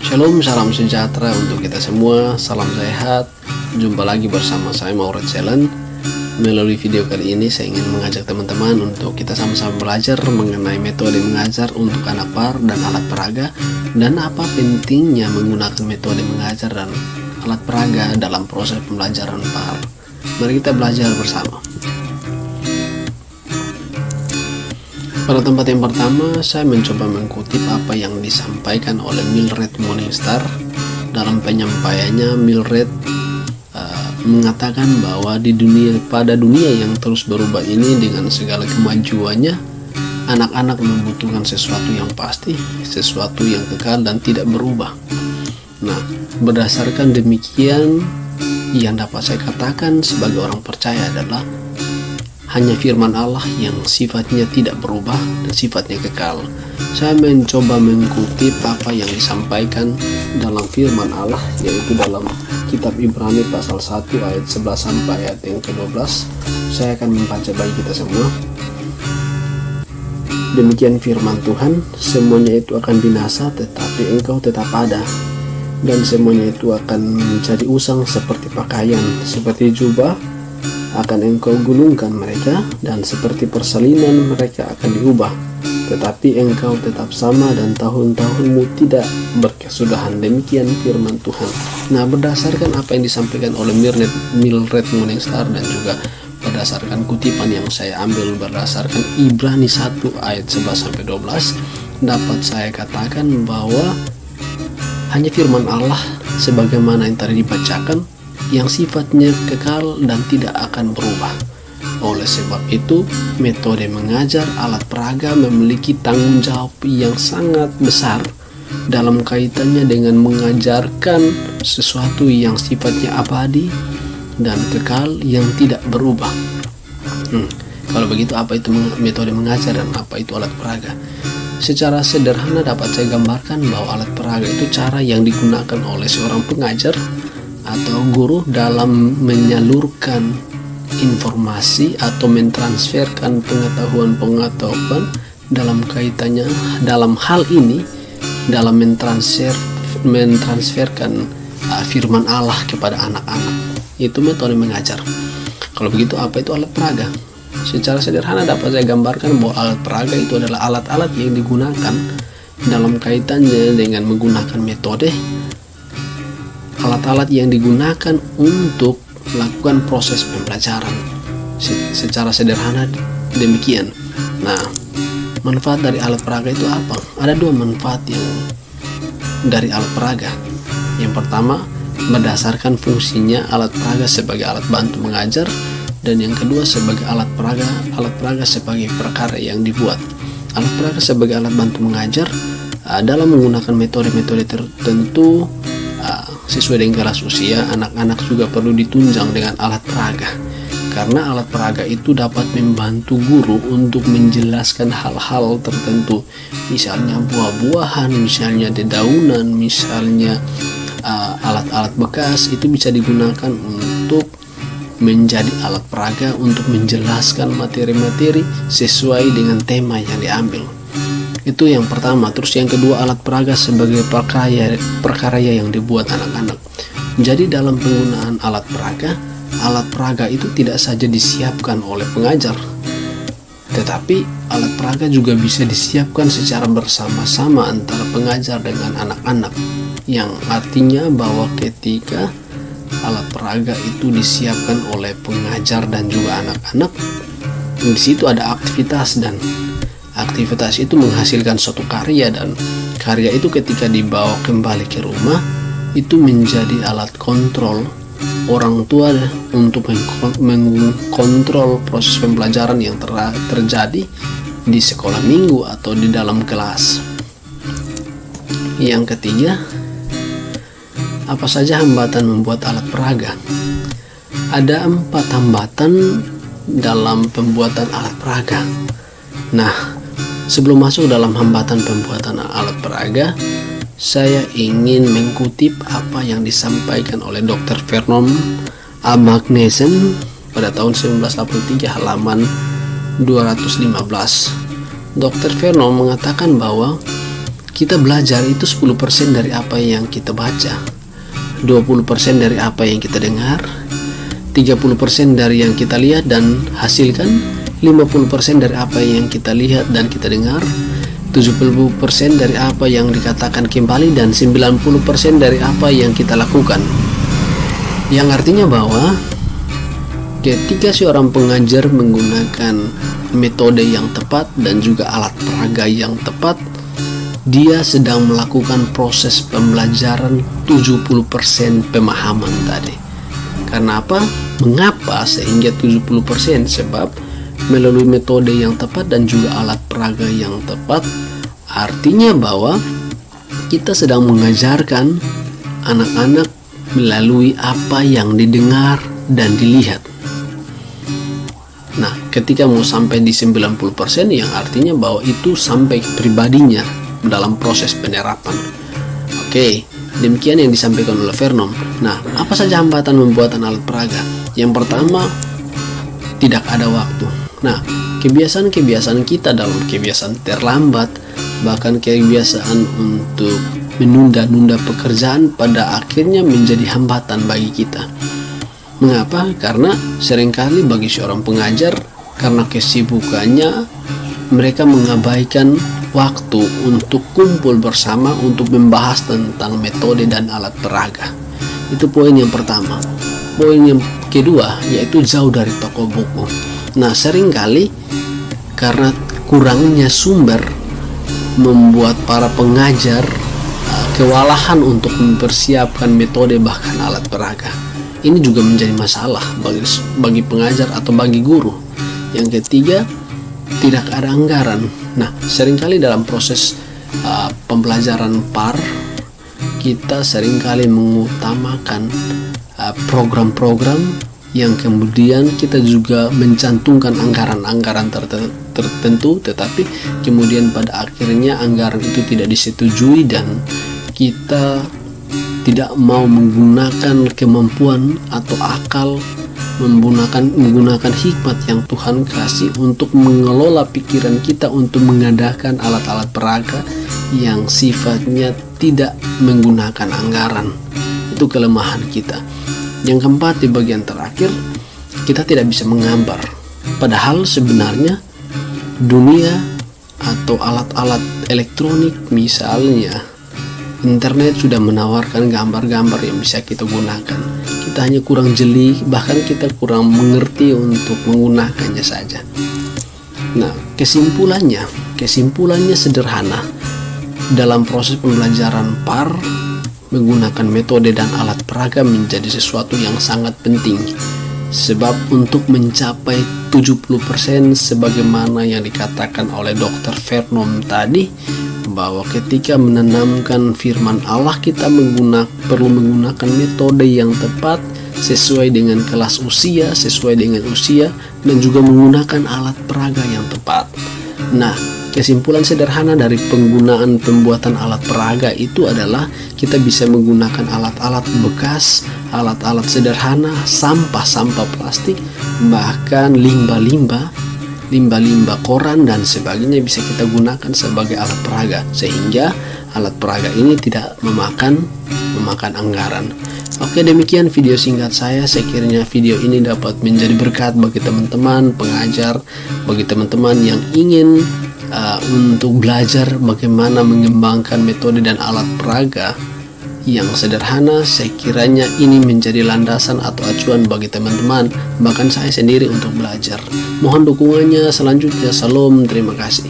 Shalom, salam sejahtera untuk kita semua, salam sehat. Jumpa lagi bersama saya Mauret Selen. Melalui video kali ini saya ingin mengajak teman-teman untuk kita sama-sama belajar mengenai metode mengajar untuk anak PAR dan alat peraga, dan apa pentingnya menggunakan metode mengajar dan alat peraga dalam proses pembelajaran PAR. Mari kita belajar bersama. Pada tempat yang pertama, saya mencoba mengutip apa yang disampaikan oleh Mildred Morningstar. Dalam penyampaiannya, Mildred mengatakan bahwa pada dunia yang terus berubah ini, dengan segala kemajuannya, anak-anak membutuhkan sesuatu yang pasti, sesuatu yang kekal dan tidak berubah. Nah, berdasarkan demikian, yang dapat saya katakan sebagai orang percaya adalah hanya firman Allah yang sifatnya tidak berubah dan sifatnya kekal. Saya mencoba mengutip apa yang disampaikan dalam firman Allah, yaitu dalam kitab Ibrani pasal 1 ayat 11 sampai ayat yang ke-12. Saya akan membaca bagi kita semua. Demikian firman Tuhan, semuanya itu akan binasa, tetapi engkau tetap ada. Dan semuanya itu akan menjadi usang seperti pakaian, seperti jubah akan engkau gulungkan mereka, dan seperti persalinan mereka akan diubah, tetapi engkau tetap sama dan tahun-tahunmu tidak berkesudahan. Demikian firman Tuhan. Nah, berdasarkan apa yang disampaikan oleh Mildred Morningstar dan juga berdasarkan kutipan yang saya ambil berdasarkan Ibrani 1 ayat 11-12, dapat saya katakan bahwa hanya firman Allah sebagaimana yang tadi dibacakan yang sifatnya kekal dan tidak akan berubah. Oleh sebab itu, metode mengajar alat peraga memiliki tanggung jawab yang sangat besar dalam kaitannya dengan mengajarkan sesuatu yang sifatnya abadi dan kekal yang tidak berubah. Kalau begitu, apa itu metode mengajar dan apa itu alat peraga? Secara sederhana dapat saya gambarkan bahwa alat peraga itu cara yang digunakan oleh seorang pengajar atau guru dalam menyalurkan informasi atau mentransferkan pengetahuan dalam kaitannya, dalam hal ini dalam mentransferkan firman Allah kepada anak-anak. Itu metode mengajar. Kalau begitu, apa itu alat peraga? Secara sederhana dapat saya gambarkan bahwa alat peraga itu adalah alat-alat yang digunakan dalam kaitannya dengan menggunakan metode, alat-alat yang digunakan untuk melakukan proses pembelajaran. Secara sederhana demikian. Nah, manfaat dari alat peraga itu apa? Ada dua manfaat yang dari alat peraga. Yang pertama, berdasarkan fungsinya alat peraga sebagai alat bantu mengajar, dan yang kedua sebagai alat peraga sebagai perkara yang dibuat. Alat peraga sebagai alat bantu mengajar dalam menggunakan metode-metode tertentu sesuai dengan kelas usia. Anak-anak juga perlu ditunjang dengan alat peraga, karena alat peraga itu dapat membantu guru untuk menjelaskan hal-hal tertentu, misalnya buah-buahan, misalnya dedaunan, misalnya alat-alat bekas. Itu bisa digunakan untuk menjadi alat peraga untuk menjelaskan materi-materi sesuai dengan tema yang diambil. Itu yang pertama. Terus yang kedua, alat peraga sebagai prakarya yang dibuat anak-anak. Jadi dalam penggunaan alat peraga itu tidak saja disiapkan oleh pengajar, tetapi alat peraga juga bisa disiapkan secara bersama-sama antara pengajar dengan anak-anak, yang artinya bahwa ketika alat peraga itu disiapkan oleh pengajar dan juga anak-anak, di situ ada aktivitas, dan aktivitas itu menghasilkan suatu karya, dan karya itu ketika dibawa kembali ke rumah itu menjadi alat kontrol orang tua untuk mengkontrol proses pembelajaran yang terjadi di sekolah minggu atau di dalam kelas. Yang ketiga, apa saja hambatan membuat alat peraga? Ada 4 hambatan dalam pembuatan alat peraga. Nah, sebelum masuk dalam hambatan pembuatan alat peraga, saya ingin mengutip apa yang disampaikan oleh Dr. Vernon A. Magnussen pada tahun 1983 halaman 215. Dr. Vernon mengatakan bahwa kita belajar itu 10% dari apa yang kita baca, 20% dari apa yang kita dengar, 30% dari yang kita lihat dan hasilkan, 50% dari apa yang kita lihat dan kita dengar, 70% dari apa yang dikatakan kembali, dan 90% dari apa yang kita lakukan. Yang artinya bahwa ketika seorang pengajar menggunakan metode yang tepat dan juga alat peraga yang tepat, dia sedang melakukan proses pembelajaran 70% pemahaman tadi. Karena apa? Mengapa sehingga 70%? Sebab melalui metode yang tepat dan juga alat peraga yang tepat, artinya bahwa kita sedang mengajarkan anak-anak melalui apa yang didengar dan dilihat. Nah, ketika mau sampai di 90%, yang artinya bahwa itu sampai pribadinya dalam proses penerapan. Oke, demikian yang disampaikan oleh Vernon. Nah, apa saja hambatan pembuatan alat peraga? Yang pertama, tidak ada waktu. Nah, kebiasaan-kebiasaan kita dalam kebiasaan terlambat, bahkan kebiasaan untuk menunda-nunda pekerjaan pada akhirnya menjadi hambatan bagi kita. Mengapa? Karena seringkali bagi seorang pengajar, karena kesibukannya, mereka mengabaikan waktu untuk kumpul bersama untuk membahas tentang metode dan alat peraga. Itu poin yang pertama. Poin yang kedua yaitu jauh dari toko buku. Nah, seringkali karena kurangnya sumber membuat para pengajar kewalahan untuk mempersiapkan metode bahkan alat peraga. Ini juga menjadi masalah bagi pengajar atau bagi guru. Yang ketiga, tidak ada anggaran. Nah, seringkali dalam proses pembelajaran PAR, kita seringkali mengutamakan program-program yang kemudian kita juga mencantumkan anggaran-anggaran tertentu, tetapi kemudian pada akhirnya anggaran itu tidak disetujui dan kita tidak mau menggunakan kemampuan atau akal, menggunakan hikmat yang Tuhan kasih untuk mengelola pikiran kita untuk mengadakan alat-alat peraga yang sifatnya tidak menggunakan anggaran. Itu kelemahan kita. Yang keempat, di bagian terakhir, kita tidak bisa menggambar. Padahal sebenarnya dunia atau alat-alat elektronik, misalnya internet, sudah menawarkan gambar-gambar yang bisa kita gunakan. Kita hanya kurang jeli, bahkan kita kurang mengerti untuk menggunakannya saja. Nah, kesimpulannya sederhana. Dalam proses pembelajaran PAR, menggunakan metode dan alat peraga menjadi sesuatu yang sangat penting. Sebab untuk mencapai 70% sebagaimana yang dikatakan oleh Dr. Vernon tadi, bahwa ketika menanamkan firman Allah, kita perlu menggunakan metode yang tepat sesuai dengan kelas usia, sesuai dengan usia, dan juga menggunakan alat peraga yang tepat. Nah, kesimpulan sederhana dari penggunaan pembuatan alat peraga itu adalah kita bisa menggunakan alat-alat bekas, alat-alat sederhana, sampah-sampah plastik, bahkan limbah-limbah koran dan sebagainya bisa kita gunakan sebagai alat peraga, sehingga alat peraga ini tidak memakan anggaran. Oke, demikian video singkat saya. Sekiranya video ini dapat menjadi berkat bagi teman-teman pengajar, bagi teman-teman yang ingin untuk belajar bagaimana mengembangkan metode dan alat peraga yang sederhana, sekiranya ini menjadi landasan atau acuan bagi teman-teman, bahkan saya sendiri untuk belajar. Mohon dukungannya selanjutnya. Salam, terima kasih.